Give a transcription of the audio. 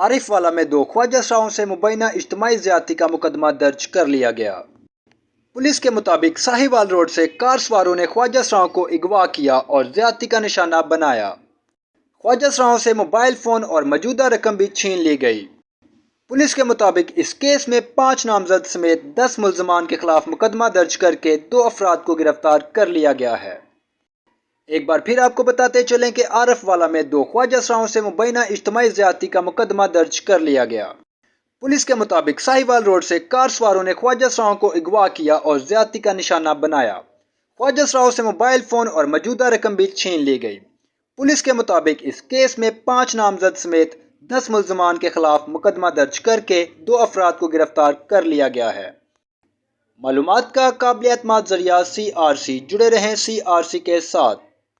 عارف والا میں 2 خواجہ سراؤں سے مبینہ اجتماعی زیادتی کا مقدمہ درج کر لیا گیا۔ پولیس کے مطابق ساہیوال روڈ سے کار سواروں نے خواجہ سراؤں کو اغوا کیا اور زیادتی کا نشانہ بنایا۔ خواجہ سراؤں سے موبائل فون اور موجودہ رقم بھی چھین لی گئی۔ پولیس کے مطابق اس کیس میں 5 نامزد سمیت 10 ملزمان کے خلاف مقدمہ درج کر کے 2 افراد کو گرفتار کر لیا گیا ہے۔ ایک بار پھر آپ کو بتاتے چلیں کہ عارف والا میں 2 خواجہ سراؤں سے مبینہ اجتماعی زیادتی کا مقدمہ درج کر لیا گیا۔ پولیس کے مطابق ساہیوال روڈ سے کار سواروں نے خواجہ سراؤں کو اغوا کیا اور زیادتی کا نشانہ بنایا۔ خواجہ سراؤں سے موبائل فون اور موجودہ رقم بھی چھین لی گئی۔ پولیس کے مطابق اس کیس میں 5 نامزد سمیت 10 ملزمان کے خلاف مقدمہ درج کر کے 2 افراد کو گرفتار کر لیا گیا ہے۔ معلومات کا قابل اعتماد ذریعہ CRC، جڑے رہیں CRC کے ساتھ۔